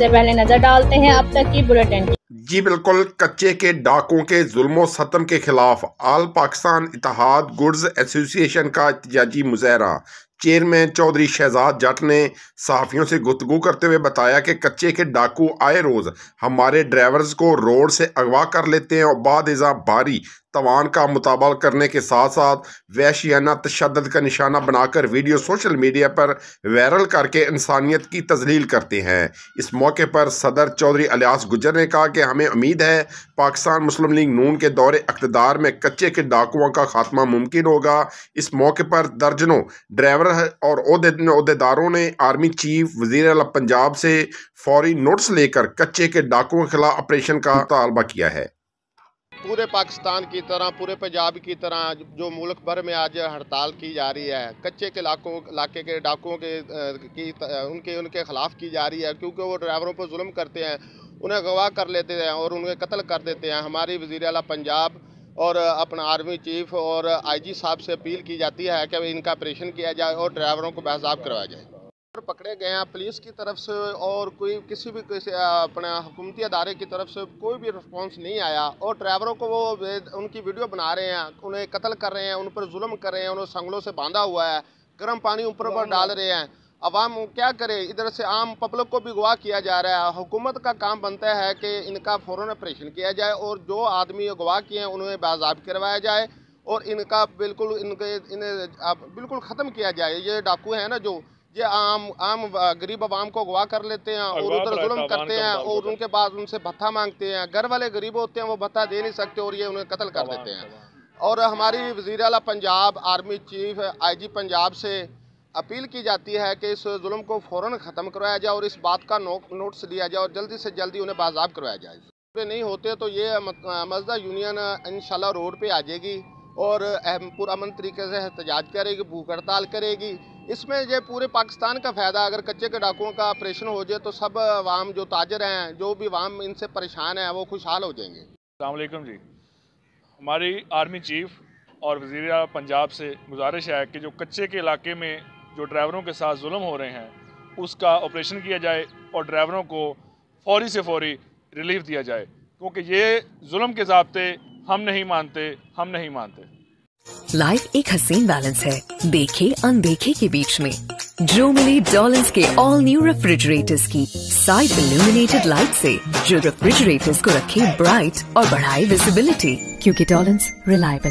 से पहले नजर डालते हैं अब तक की बुलेटिन। जी बिल्कुल, कच्चे के डाकुओं के जुल्म सतम के खिलाफ आल पाकिस्तान इत्तेहाद गुड्स एसोसिएशन का एहतजाजी मुजाहरा। चेयरमैन चौधरी शहजाद जट ने सहाफ़ियों से गुफ्तगू करते हुए बताया कि कच्चे के डाकू आए रोज़ हमारे ड्राइवर्स को रोड से अगवा कर लेते हैं और बाद इज़ा भारी तवान का मुताबा करने के साथ साथ वहशियाना तशद्दुद का निशाना बनाकर वीडियो सोशल मीडिया पर वायरल करके इंसानियत की तज़लील करते हैं। इस मौके पर सदर चौधरी इलियास गुज्जर ने कहा कि हमें उम्मीद है पाकिस्तान मुस्लिम लीग नून के दौरे इक़्तिदार में कच्चे के डाकुओं का खात्मा मुमकिन होगा। इस मौके पर दर्जनों ड्राइवर और ओहदेदारों ने आर्मी चीफ वज़ीर आला पंजाब से फौरी नोटिस लेकर कच्चे के डाकुओं के खिलाफ ऑपरेशन का मुतालबा किया है। पूरे पाकिस्तान की तरह पूरे पंजाब की तरह जो मुल्क भर में आज हड़ताल की जा रही है, कच्चे के इलाके के डाकुओं के उनके ख़िलाफ़ की जा रही है, क्योंकि वो ड्राइवरों पर जुल्म करते हैं, उन्हें अगवा कर लेते हैं और उन्हें कत्ल कर देते हैं। हमारी वज़ीर आला पंजाब और अपना आर्मी चीफ और IG साहब से अपील की जाती है कि इनका ऑपरेशन किया जाए और ड्राइवरों को बाज़ाब्त करवाया जाए। पकड़े गए हैं पुलिस की तरफ से और किसी अपने हुकूमती अदारे की तरफ से कोई भी रिस्पॉन्स नहीं आया और ड्राइवरों को वो उनकी वीडियो बना रहे हैं, उन्हें कत्ल कर रहे हैं, उन पर जुल्म कर रहे हैं, उन्हें संगलों से बांधा हुआ है, गर्म पानी ऊपर डाल रहे हैं। अवाम क्या करे, इधर से आम पब्लिक को भी अगवा किया जा रहा है। हुकूमत का काम बनता है कि इनका फ़ौरन ऑपरेशन किया जाए और जो आदमी अगवा किए हैं उन्हें बाज़ाब्त करवाया जाए और इनका इन्हें बिल्कुल ख़त्म किया जाए। ये डाकू हैं ना जो ये आम गरीब आवाम को अगवा कर लेते हैं और उधर जुल्म करते हैं और उनके बाद उनसे भत्ता मांगते हैं। घर वाले गरीब होते हैं, वो भत्ता दे नहीं सकते और ये उन्हें कत्ल कर देते हैं। और हमारी वज़ीर आला Punjab, army chief, IG Punjab से अपील की जाती है कि इस जुल्म को फ़ौरन ख़त्म करवाया जाए और इस बात का नोटिस लिया जाए और जल्दी से जल्दी उन्हें बाज़ाब्त करवाया जाए। पूरे नहीं होते तो ये मजदा यूनियन इंशाल्लाह रोड पे आ जाएगी और पुरअमन तरीके से एहतजाज करेगी, भूख हड़ताल करेगी। इसमें ये पूरे पाकिस्तान का फ़ायदा, अगर कच्चे के डाकुओं का ऑपरेशन हो जाए तो सब अवाम जो ताजर हैं, जो भी अवाम इनसे परेशान है, वो खुशहाल हो जाएंगे। अस्सलाम वालेकुम जी, हमारी आर्मी चीफ और वज़ीर आला पंजाब से गुजारिश है कि जो कच्चे के इलाके में जो ड्राइवरों के साथ जुल्म हो रहे हैं उसका ऑपरेशन किया जाए और ड्राइवरों को फौरी से फौरी रिलीफ दिया जाए, क्योंकि ये जुल्म के ज़ाब्ते हम नहीं मानते। लाइफ एक हसीन बैलेंस है, देखे अनदेखे के बीच में। जो मिले डॉलन्स के ऑल न्यू रेफ्रिजरेटर्स की साइड इल्यूमिनेटेड लाइट से, जो रेफ्रिजरेटर्स को रखे ब्राइट और बढ़ाए विजिबिलिटी, क्योंकि डॉलन्स रिलायबल